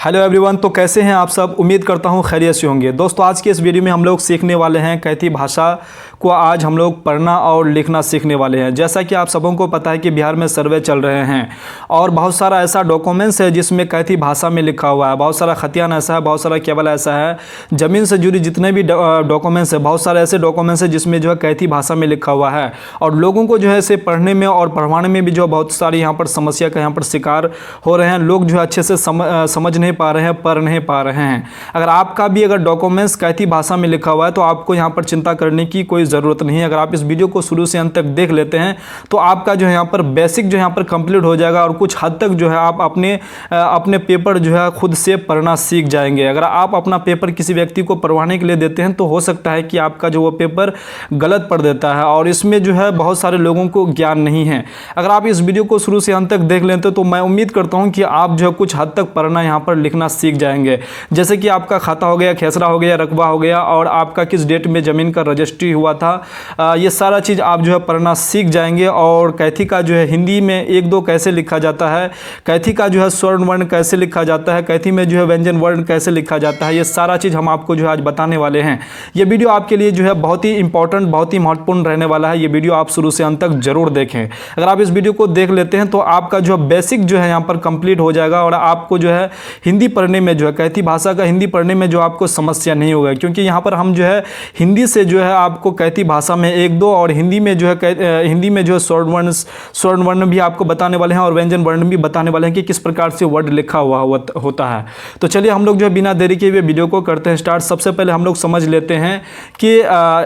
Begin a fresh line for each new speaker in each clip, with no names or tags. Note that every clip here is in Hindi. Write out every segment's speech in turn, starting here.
हेलो एवरीवन, तो कैसे हैं आप सब। उम्मीद करता हूं खैरियत से होंगे। दोस्तों, आज के इस वीडियो में हम लोग सीखने वाले हैं कैथी भाषा को आज हम लोग पढ़ना और लिखना सीखने वाले हैं। जैसा कि आप सबों को पता है कि बिहार में सर्वे चल रहे हैं और बहुत सारा ऐसा डॉक्यूमेंट्स है जिसमें कैथी भाषा में लिखा हुआ है। बहुत सारा खतियान ऐसा है, बहुत सारा केवल ऐसा है, ज़मीन से जुड़ी जितने भी डॉक्यूमेंट्स है, बहुत सारे ऐसे डॉक्यूमेंट्स है जिसमें जो है कैथी भाषा में लिखा हुआ है। और लोगों को जो है इसे पढ़ने में और पढ़वाने में भी जो बहुत सारी यहाँ पर समस्या का यहाँ पर शिकार हो रहे हैं। लोग जो है अच्छे से समझ नहीं पा रहे हैं, पढ़ नहीं पा रहे हैं। अगर आपका भी अगर डॉक्यूमेंट्स कैथी भाषा में लिखा हुआ है तो आपको यहाँ पर चिंता करने की कोई ज़रूरत नहीं है। अगर आप इस वीडियो को शुरू से अंत तक देख लेते हैं तो आपका जो है यहाँ पर बेसिक जो यहाँ पर कंप्लीट हो जाएगा और कुछ हद तक जो है आप अपने पेपर जो है खुद से पढ़ना सीख जाएंगे। अगर आप अपना पेपर किसी व्यक्ति को पढ़वाने के लिए देते हैं तो हो सकता है कि आपका जो वो पेपर गलत पढ़ देता है और इसमें जो है बहुत सारे लोगों को ज्ञान नहीं है। अगर आप इस वीडियो को शुरू से अंत तक देख लेते तो मैं उम्मीद करता हूँ कि आप जो है कुछ हद तक पढ़ना यहाँ पर लिखना सीख जाएंगे। जैसे कि आपका खाता हो गया, खेसरा हो गया, रकबा हो गया और आपका किस डेट में ज़मीन का रजिस्ट्री हुआ था, ये सारा चीज़ आप जो है पढ़ना सीख जाएंगे। और कैथी का जो है हिंदी में एक दो कैसे लिखा जाता है, कैथी का जो है स्वर्ण वर्ण कैसे लिखा जाता है, कैथी में जो है व्यंजन वर्ण कैसे लिखा जाता है, ये सारा चीज़ हम आपको जो है आज बताने वाले हैं। ये वीडियो आपके लिए जो है बहुत ही इंपॉर्टेंट, बहुत ही महत्वपूर्ण रहने वाला है। ये वीडियो आप शुरू से अंत तक जरूर देखें। अगर आप इस वीडियो को देख लेते हैं तो आपका जो बेसिक जो है यहाँ पर कंप्लीट हो जाएगा और आपको जो है हिंदी पढ़ने में जो है कैथी भाषा का हिंदी पढ़ने में जो आपको समस्या नहीं होगा। क्योंकि यहाँ पर हम जो है हिंदी से जो है आपको कैथी भाषा में एक दो और हिंदी में जो है स्वर्ण वर्ण भी आपको बताने वाले हैं और व्यंजन वर्ण भी बताने वाले हैं कि किस प्रकार से वर्ड लिखा हुआ होता है। तो चलिए हम लोग जो है बिना देरी के हुए वीडियो को करते हैं स्टार्ट। सबसे पहले हम लोग समझ लेते हैं कि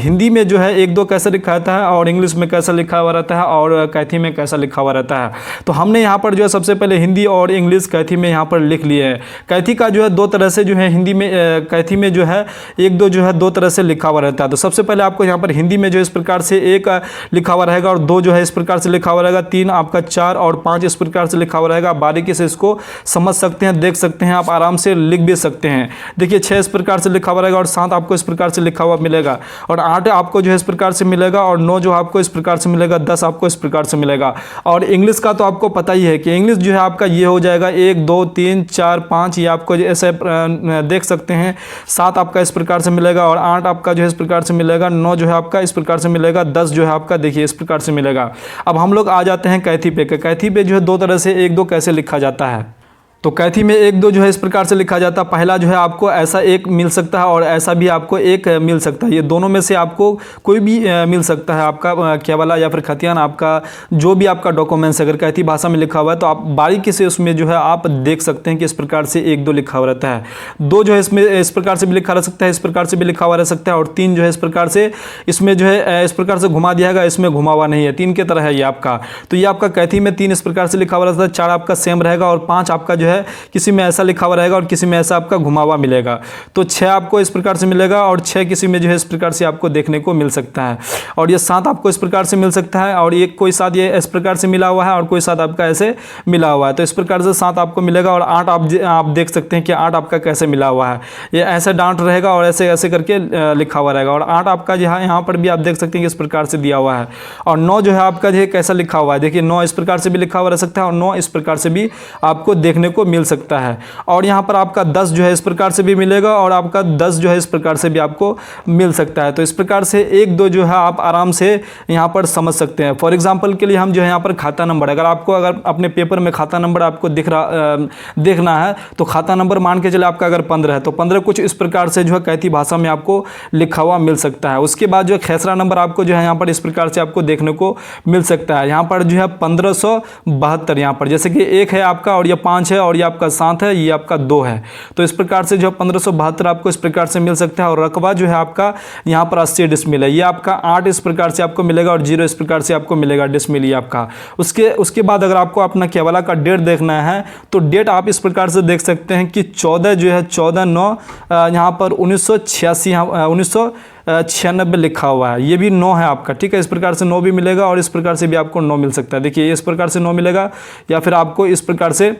हिंदी में जो है एक दो कैसे लिखा रहता है और इंग्लिश में कैसा लिखा हुआ रहता है और कैथी में कैसा लिखा हुआ रहता है। तो हमने यहाँ पर जो है सबसे पहले हिंदी और इंग्लिश कैथी में यहाँ पर लिख लिए है। कैथी का जो है दो तरह से जो है हिंदी में कैथी में जो है एक दो जो है दो तरह से लिखा हुआ रहता है। तो सबसे पहले आपको यहाँ पर हिंदी में जो इस प्रकार से एक लिखा हुआ रहेगा और दो जो है इस प्रकार से लिखा हुआ रहेगा, तीन आपका चार और पाँच इस प्रकार से लिखा हुआ रहेगा। बारीकी से इसको समझ सकते हैं, देख सकते हैं, आप आराम से लिख भी सकते हैं। देखिए छः इस प्रकार से लिखा हुआ रहेगा और सात आपको इस प्रकार से लिखा हुआ मिलेगा और आठ आपको जो है इस प्रकार से मिलेगा और नौ जो आपको इस प्रकार से मिलेगा, 10 आपको इस प्रकार से मिलेगा। और इंग्लिश का तो आपको पता ही है कि इंग्लिश जो है आपका ये हो जाएगा 1 2 3 4 5, ये आपको ऐसे देख सकते हैं। 7 आपका इस प्रकार से मिलेगा और 8 आपका जो है इस प्रकार से मिलेगा, 9 जो है आपका इस प्रकार से मिलेगा, 10 जो है आपका देखिए इस प्रकार से मिलेगा। अब हम लोग आ जाते हैं कैथी पे। कैथी पे जो है दो तरह से एक दो कैसे लिखा जाता है। तो कैथी में एक दो जो है इस प्रकार से लिखा जाता है। पहला जो है आपको ऐसा एक मिल सकता है और ऐसा भी आपको एक मिल सकता है। ये दोनों में से आपको कोई भी मिल सकता है। आपका क्या वाला या फिर खतियान, आपका जो भी आपका डॉक्यूमेंट्स अगर कैथी भाषा में लिखा हुआ है तो आप बारीकी से उसमें जो है आप देख सकते हैं कि इस प्रकार से एक दो लिखा हुआ रहता है। दो जो है इसमें इस प्रकार से भी लिखा रह सकता है, इस प्रकार से भी लिखा हुआ रह सकता है और तीन जो है इस प्रकार से इसमें जो है इस प्रकार से घुमा दिया गया, इसमें घुमा हुआ नहीं है, तीन की तरह है ये आपका। तो ये आपका कैथी में तीन इस प्रकार से लिखा हुआ रहता है, चार आपका सेम रहेगा और पाँच आपका जो है किसी में ऐसा लिखा हुआ रहेगा और किसी में ऐसा आपका घुमा हुआ मिलेगा। तो 6 आपको इस प्रकार से मिलेगा और 6 किसी में जो है इस प्रकार से आपको देखने को मिल सकता है। और ये 7 आपको इस प्रकार से मिल सकता है और एक कोई साथ ये इस प्रकार से मिला हुआ है और कोई साथ आपका ऐसे मिला हुआ है। तो इस प्रकार से 7 आपको मिलेगा और 8 आप देख सकते हैं कि 8 आपका कैसे मिला हुआ है। ये ऐसे डांट रहेगा और ऐसे ऐसे करके लिखा हुआ रहेगा और 8 आपका जो है यहाँ पर भी आप देख सकते हैं कि इस प्रकार से दिया हुआ है। और 9 जो है आपका जो है कैसा लिखा हुआ है, देखिए 9 इस प्रकार से भी लिखा हुआ रह सकता है और 9 इस प्रकार से भी आपको देखने को मिल सकता है। और यहाँ पर आपका 10 जो है इस प्रकार से भी मिलेगा और आपका 10 जो है इस प्रकार से भी आपको मिल सकता है। तो इस प्रकार से एक दो जो है आप आराम से यहाँ पर समझ सकते हैं। फॉर एग्जांपल के लिए हम जो है यहाँ पर खाता नंबर, अगर अपने पेपर में खाता नंबर आपको देखना है तो खाता नंबर मान के चले आपका अगर 15 है तो 15 कुछ इस प्रकार से जो है कैथी भाषा में आपको लिखा हुआ मिल सकता है। उसके बाद जो है खेसरा नंबर आपको जो है यहाँ पर इस प्रकार से आपको देखने को मिल सकता है। यहाँ पर जो है 1572 यहाँ पर जैसे कि 1 है आपका और ये 5 है और ये आपका 7 है, ये आपका 2 है। तो इस प्रकार से जो 1572 आपको इस प्रकार से मिल सकता है। और रकबा जो है आपका यहाँ पर 80 डिसमिल है, ये आपका 8 इस प्रकार से आपको मिलेगा और 0 इस प्रकार से आपको मिलेगा डिसमिल ये आपका। उसके बाद अगर आपको अपना केवला का डेट देखना है तो डेट आप इस प्रकार से देख सकते हैं कि 14 जो है 14/9 यहाँ पर 1986 1996 लिखा हुआ है, ये भी 9 है आपका, ठीक है। इस प्रकार से 9 भी मिलेगा और इस प्रकार से भी आपको 9 मिल सकता है। देखिए इस प्रकार से 9 मिलेगा या फिर आपको इस प्रकार से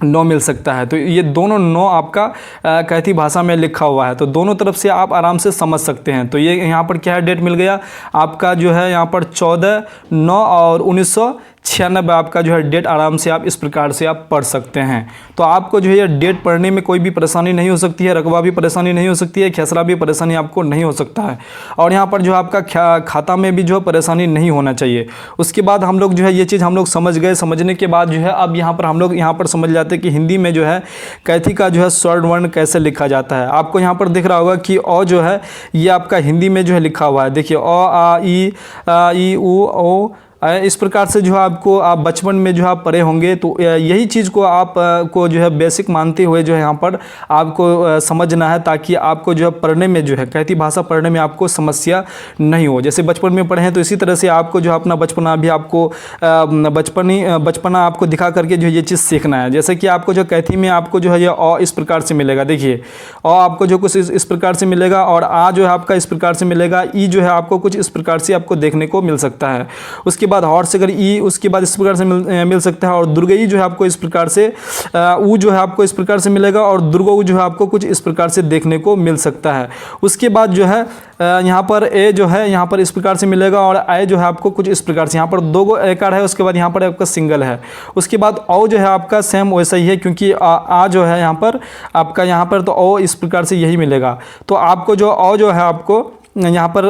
9 मिल सकता है। तो ये दोनों 9 आपका कैथी भाषा में लिखा हुआ है। तो दोनों तरफ से आप आराम से समझ सकते हैं। तो ये यहाँ पर क्या है, डेट मिल गया आपका जो है यहाँ पर 14/9 और 1996 96 आपका जो है डेट आराम से आप इस प्रकार से आप पढ़ सकते हैं। तो आपको जो है ये डेट पढ़ने में कोई भी परेशानी नहीं हो सकती है, रकबा भी परेशानी नहीं हो सकती है, खेसरा भी परेशानी आपको नहीं हो सकता है, और यहाँ पर जो आपका खाता में भी जो परेशानी नहीं होना चाहिए। उसके बाद हम लोग जो है ये चीज़ हम लोग समझ गए। समझने के बाद जो है अब यहाँ पर हम लोग यहाँ पर समझ जाते हैं कि हिंदी में जो है कैथी का जो है स्वर्ण वर्ण कैसे लिखा जाता है। आपको यहाँ पर दिख रहा होगा कि अ जो है ये आपका हिंदी में जो है लिखा हुआ है। देखिए अ आ ई उ ओ इस प्रकार से जो है आपको आप बचपन में जो आप पढ़े होंगे, तो यही चीज़ को आप को जो है बेसिक मानते हुए जो है यहाँ पर आपको समझना है, ताकि आपको जो है पढ़ने में जो है कैथी भाषा पढ़ने में आपको समस्या नहीं हो। जैसे बचपन में पढ़े हैं तो इसी तरह से आपको जो अपना बचपना भी आपको बचपना आपको दिखा करके जो ये चीज़ सीखना है। जैसे कि आपको जो कैथी में आपको जो है ये अ इस प्रकार से मिलेगा। देखिए अ आपको जो कुछ इस प्रकार से मिलेगा, और आ जो है आपका इस प्रकार से मिलेगा, ई जो है आपको कुछ इस प्रकार से आपको देखने को मिल सकता है। उसके बाद हॉर्स से अगर ई उसके बाद इस प्रकार से मिल सकता है, और दुर्गई जो है आपको इस प्रकार से ऊ जो है आपको इस प्रकार से मिलेगा, और दुर्गऊ जो है आपको कुछ इस प्रकार से देखने को मिल सकता है। उसके बाद जो है यहाँ पर ए जो है यहाँ पर इस प्रकार से मिलेगा, और आय जो है आपको कुछ इस प्रकार से, यहाँ पर दो गो एकार है, उसके बाद यहाँ पर आपका सिंगल है। उसके बाद औ जो है आपका सेम वैसा ही है, क्योंकि आ जो है यहाँ पर आपका यहाँ पर तो ओ इस प्रकार से यही मिलेगा। तो आपको जो औ जो है आपको यहाँ पर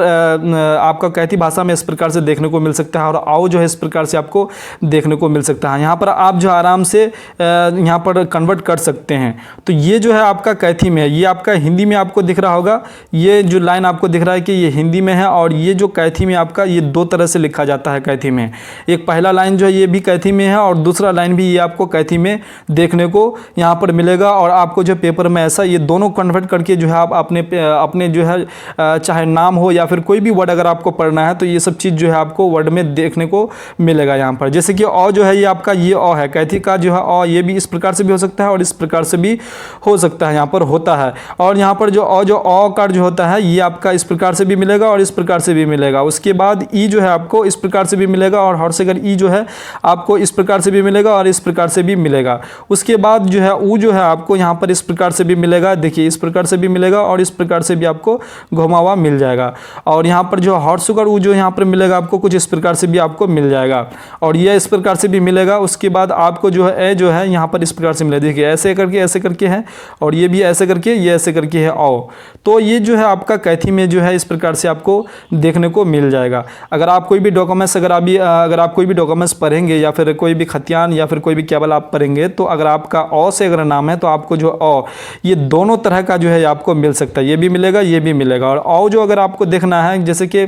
आपका कैथी भाषा में इस प्रकार से देखने को मिल सकता है, और आओ जो है इस प्रकार से आपको देखने को मिल सकता है। यहाँ पर आप जो आराम से यहाँ पर कन्वर्ट कर सकते हैं। तो ये जो है आपका कैथी में है, ये आपका हिंदी में आपको दिख रहा होगा। ये जो लाइन आपको दिख रहा है कि ये हिंदी में है, और ये जो कैथी में आपका ये दो तरह से लिखा जाता है कैथी में। एक पहला लाइन जो है ये भी कैथी में है, और दूसरा लाइन भी ये आपको कैथी में देखने को यहाँ पर मिलेगा। और आपको जो पेपर में ऐसा ये दोनों कन्वर्ट करके जो है आप अपने जो है चाहे नाम हो या फिर कोई भी वर्ड अगर आपको पढ़ना है, तो ये सब चीज़ जो है आपको वर्ड में देखने को मिलेगा यहाँ पर। जैसे कि अ जो है ये आपका ये अ है, कैथी का जो है अ ये भी इस प्रकार से भी हो सकता है और इस प्रकार से भी हो सकता है, यहाँ पर होता है। और यहाँ पर जो अ का जो होता है ये आपका इस प्रकार से भी मिलेगा और इस प्रकार से भी मिलेगा। उसके बाद ई जो है आपको इस प्रकार से भी मिलेगा, और हॉर्सगर ई जो है आपको इस प्रकार से भी मिलेगा और इस प्रकार से भी मिलेगा। उसके बाद जो है ऊ जो है आपको यहाँ पर इस प्रकार से भी मिलेगा। देखिए इस प्रकार से भी मिलेगा और इस प्रकार से भी आपको घुमा हुआ मिल जाएगा। और यहाँ पर जो हॉर्सगर ऊ जो यहाँ पर मिलेगा आपको कुछ इस प्रकार से भी आपको मिल जाएगा, और ये इस प्रकार से भी मिलेगा। उसके बाद आपको जो है ए जो है यहाँ पर इस प्रकार से मिलेगा। देखिए ऐसे करके है, और ये भी ऐसे करके, ये ऐसे करके है औ। तो ये जो है आपका कैथी में जो है इस प्रकार से आपको देखने को मिल जाएगा। अगर आप कोई भी डॉक्यूमेंट्स अगर आप कोई भी डॉक्यूमेंट्स पढ़ेंगे या फिर कोई भी खतियान या फिर कोई भी केवल आप पढ़ेंगे, तो अगर आपका अ से अगर नाम है तो आपको जो अ ये दोनों तरह का जो है आपको मिल सकता है, ये भी मिलेगा ये भी मिलेगा। और औ जो अगर आपको देखना है, जैसे कि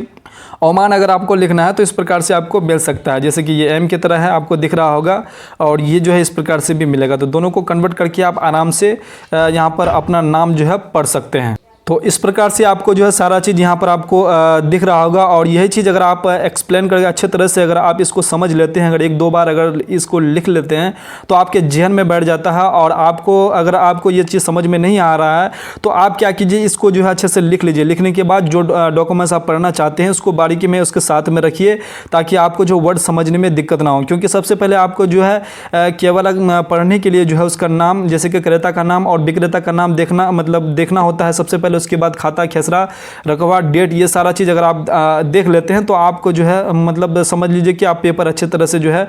ओमान अगर आपको लिखना है तो इस प्रकार से आपको मिल सकता है। जैसे कि ये एम की तरह है, आपको दिख रहा होगा, और ये जो है इस प्रकार से भी मिलेगा। तो दोनों को कन्वर्ट करके आप आराम से यहाँ पर अपना नाम जो है पढ़ सकते हैं। तो इस प्रकार से आपको जो है सारा चीज़ यहाँ पर आपको दिख रहा होगा। और यही चीज़ अगर आप एक्सप्लेन करके अच्छे तरह से अगर आप इसको समझ लेते हैं, अगर एक दो बार अगर इसको लिख लेते हैं तो आपके जहन में बैठ जाता है। और आपको अगर आपको ये चीज़ समझ में नहीं आ रहा है तो आप क्या कीजिए, इसको जो है अच्छे से लिख लीजिए। लिखने के बाद जो डॉक्यूमेंट्स आप पढ़ना चाहते हैं उसको बारीकी में उसके साथ में रखिए, ताकि आपको जो वर्ड समझने में दिक्कत ना हो। क्योंकि सबसे पहले आपको जो है केवल पढ़ने के लिए जो है उसका नाम, जैसे कि क्रेता का नाम और विक्रेता का नाम देखना होता है सबसे पहले। उसके बाद खाता, खेसरा, रकबा, डेट, ये सारा चीज़ अगर आप देख लेते हैं तो आपको जो है मतलब समझ लीजिए कि आप पेपर अच्छे तरह से जो है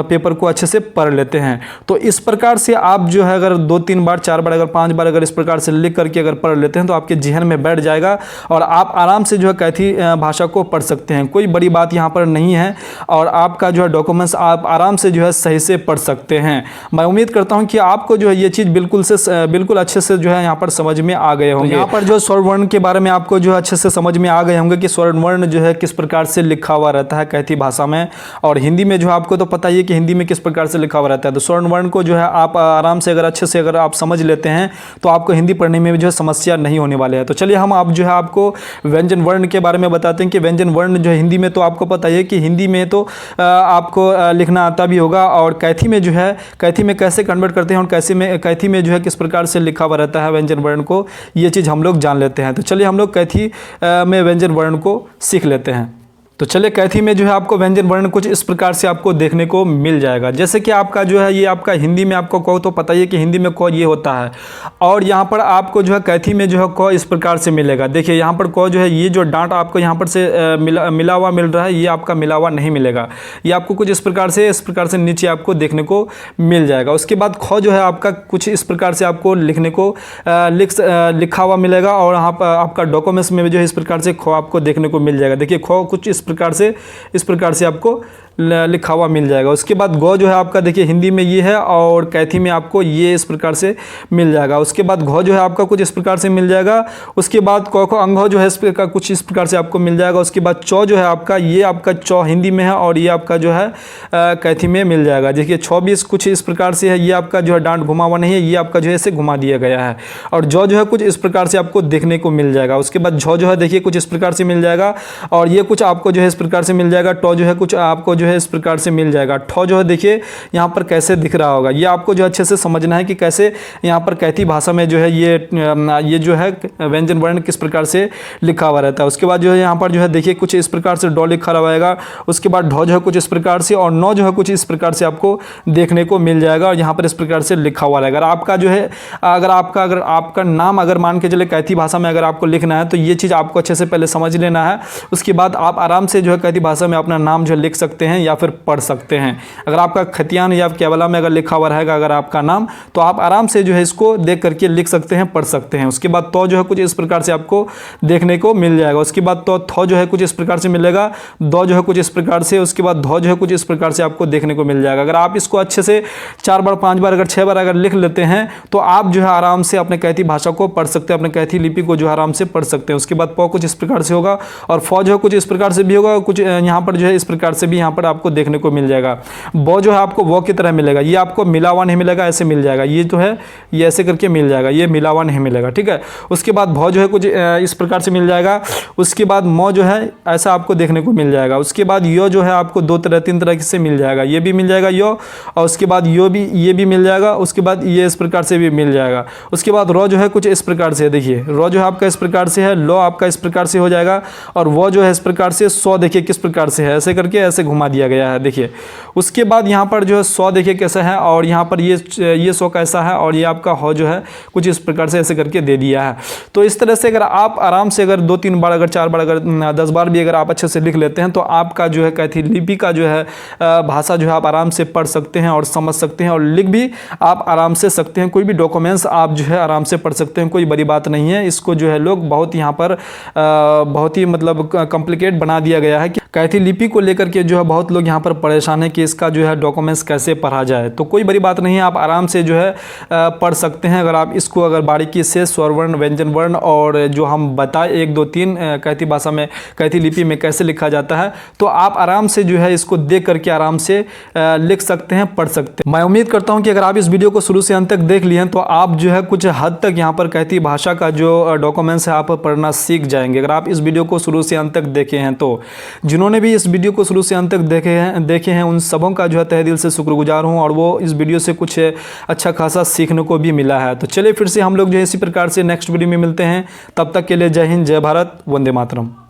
पेपर को अच्छे से पढ़ लेते हैं। तो इस प्रकार से आप जो है अगर 2-3 बार 4 बार अगर 5 बार अगर इस प्रकार से लिख करके अगर पढ़ लेते हैं तो आपके जहन में बैठ जाएगा, और आप आराम से जो है कैथी भाषा को पढ़ सकते हैं। कोई बड़ी बात यहाँ पर नहीं है, और आपका जो है डॉक्यूमेंट्स आप आराम से जो है सही से पढ़ सकते हैं। मैं उम्मीद करता हूँ कि आपको जो है ये चीज़ बिल्कुल अच्छे से जो है यहाँ पर समझ में आ गए होंगे। यहाँ पर जो स्वर्ण वर्ण के बारे में आपको जो अच्छे से समझ में आ गए होंगे कि स्वर्ण वर्ण जो है किस प्रकार से लिखा हुआ रहता है कैथी भाषा में, और हिंदी में जो है आपको तो पता ही है कि हिंदी में किस प्रकार से लिखा हुआ रहता है। तो स्वर्ण वर्ण को जो है आप आराम से अगर अच्छे से अगर आप समझ लेते हैं तो आपको हिंदी पढ़ने में जो है समस्या नहीं होने वाले है। तो चलिए हम आप जो है आपको व्यंजन वर्ण के बारे में बताते हैं कि व्यंजन वर्ण जो है हिंदी में तो आपको पता ही है कि हिंदी में तो आपको लिखना आता भी होगा, और कैथी में जो है कैथी में कैसे कन्वर्ट करते हैं और कैथी में जो है किस प्रकार से लिखा हुआ रहता है व्यंजन वर्ण को, ये चीज़ हम लोग जान लेते हैं। तो चलिए हम लोग कैथी में व्यंजन वर्ण को सीख लेते हैं। तो चलिए कैथी में जो है आपको व्यंजन वर्ण कुछ इस प्रकार से आपको देखने को मिल जाएगा। जैसे कि आपका जो है ये आपका हिंदी में आपको क तो पता ही है कि हिंदी में क ये होता है, और यहाँ पर आपको जो है कैथी में जो है क इस प्रकार से मिलेगा। देखिए यहाँ पर क जो है ये जो डांट आपको यहाँ पर से मिला हुआ मिल रहा है, ये आपका मिला हुआ नहीं मिलेगा। ये आपको कुछ इस प्रकार से नीचे आपको देखने को मिल जाएगा। उसके बाद ख जो है आपका कुछ इस प्रकार से आपको लिखने को लिखा हुआ मिलेगा, और यहाँ पर आपका डॉक्यूमेंट्स में जो है इस प्रकार से ख आपको देखने को मिल जाएगा। देखिए ख कुछ इस प्रकार से आपको लिखा हुआ मिल जाएगा। उसके बाद गौ जो है आपका देखिए हिंदी में ये है, और कैथी में आपको ये इस प्रकार से मिल जाएगा। उसके बाद घौ जो है आपका कुछ इस प्रकार से मिल जाएगा। उसके बाद क को अंघौ जो है इस प्रकार कुछ इस प्रकार से आपको मिल जाएगा। उसके बाद चौ जो है आपका ये आपका चौ हिंदी में है, और ये आपका जो है कैथी में मिल जाएगा। देखिए 26 कुछ इस प्रकार से है, ये आपका जो है डांट घुमा हुआ नहीं है, ये आपका जो है इसे घुमा दिया गया है। और जौ जो है कुछ इस प्रकार से आपको देखने को मिल जाएगा। उसके बाद झौ जो है देखिए कुछ इस प्रकार से मिल जाएगा, और ये कुछ आपको जो है इस प्रकार से मिल जाएगा। टौ जो है कुछ आपको जो है इस प्रकार से मिल जाएगा। ठौ जो है देखिए यहाँ पर कैसे दिख रहा होगा, ये आपको जो अच्छे से समझना है कि कैसे यहाँ पर कैथी भाषा में जो है ये जो है व्यंजन वर्ण किस प्रकार से लिखा हुआ रहता है। उसके बाद जो है यहाँ पर जो है देखिए कुछ इस प्रकार से डॉ लिखा रहेगा। उसके बाद ढौ जो है कुछ इस प्रकार से, और नौ जो है कुछ इस प्रकार से आपको देखने को मिल जाएगा, और यहाँ पर इस प्रकार से लिखा हुआ रहेगा। आपका जो है अगर आपका नाम अगर मान के चले कैथी भाषा में अगर आपको लिखना है, तो ये चीज़ आपको अच्छे से पहले समझ लेना है। उसके बाद आप आराम से जो है कैथी भाषा में अपना नाम जो लिख सकते हैं या फिर पढ़ सकते हैं। अगर आपका खतियान या केवला में अगर लिखा हुआ रहेगा अगर आपका नाम, तो आप आराम से जो है इसको देख करके लिख सकते हैं, पढ़ सकते हैं। उसके बाद तो जो है कुछ इस प्रकार से आपको देखने को मिल जाएगा। उसके बाद तो थौ जो है कुछ इस प्रकार से मिलेगा, दो जो है कुछ इस प्रकार से, उसके बाद धौ जो है कुछ इस प्रकार से आपको देखने को मिल जाएगा। अगर आप इसको अच्छे से 4 बार 5 बार अगर 6 बार अगर लिख लेते हैं, तो आप जो है आराम से अपने कैथी भाषा को पढ़ सकते हैं, अपने कैथी लिपि को जो है आराम से पढ़ सकते हैं। उसके बाद पौ कुछ इस प्रकार से होगा, और फौ जो है कुछ इस प्रकार से भी होगा, कुछ यहाँ पर जो है इस प्रकार से भी यहाँ पर आपको देखने को मिल जाएगा। बो जो है आपको वो की तरह मिलेगा, ये आपको मिला हुआ नहीं मिलेगा, ऐसे मिल जाएगा। ये जो है ये ऐसे करके मिल जाएगा, ये मिला हुआ नहीं मिलेगा, ठीक है। उसके बाद भौ जो है कुछ इस प्रकार से मिल जाएगा। उसके बाद मौ जो है ऐसा आपको देखने को मिल जाएगा। उसके बाद यो जो है आपको 2-3 तरह से मिल जाएगा, ये भी मिल जाएगा यो, और उसके बाद ये भी मिल जाएगा। उसके बाद ये इस प्रकार से भी मिल जाएगा। उसके बाद रो जो है कुछ इस प्रकार से, देखिए रो जो है आपका इस प्रकार से है, लो आपका इस प्रकार से हो जाएगा, और वो जो है इस प्रकार से, सौ देखिए किस प्रकार से है, ऐसे करके ऐसे घुमा दिया गया है, देखिए। उसके बाद यहाँ पर जो है सौ देखिए कैसा है, और यहाँ पर ये सौ कैसा है, और ये आपका हो जो है कुछ इस प्रकार से ऐसे करके दे दिया है। तो इस तरह से अगर आप आराम से अगर 2-3 बार अगर 4 बार अगर 10 बार भी अगर आप अच्छे से लिख लेते हैं, तो आपका जो है कैथी लिपि का जो है भाषा जो है आप आराम से पढ़ सकते हैं और समझ सकते हैं, और लिख भी आप आराम से सकते हैं। कोई भी डॉक्यूमेंट्स आप जो है आराम से पढ़ सकते हैं, कोई बड़ी बात नहीं है। इसको जो है लोग बहुत यहाँ पर बहुत ही मतलब कॉम्प्लिकेट बना दिया गया है कि कैथी लिपि को लेकर के जो है बहुत लोग यहाँ पर परेशान है कि इसका जो है डॉक्यूमेंट्स कैसे पढ़ा जाए। तो कोई बड़ी बात नहीं है, आप आराम से जो है पढ़ सकते हैं। अगर आप इसको अगर बारीकी से स्वर वर्ण, व्यंजन वर्ण और जो हम बताए 1 2 3 कैथी भाषा में, कैथी लिपि में कैसे लिखा जाता है, तो आप आराम से जो है इसको देख करके आराम से लिख सकते हैं, पढ़ सकते हैं। मैं उम्मीद करता हूं कि अगर आप इस वीडियो को शुरू से अंत तक देख लिए हैं, तो आप जो है कुछ हद तक यहाँ पर कैथी भाषा का जो डॉक्यूमेंट्स है आप पढ़ना सीख जाएंगे। अगर आप इस वीडियो को शुरू से अंत तक देखे हैं, तो जिन्होंने भी इस वीडियो को शुरू से अंत तक देखे हैं उन सबों का जो है तहे दिल से शुक्रगुजार हूँ, और वो इस वीडियो से कुछ अच्छा खासा सीखने को भी मिला है। तो चलिए फिर से हम लोग जो है इसी प्रकार से नेक्स्ट वीडियो में मिलते हैं। तब तक के लिए जय हिंद, जय भारत, वंदे मातरम।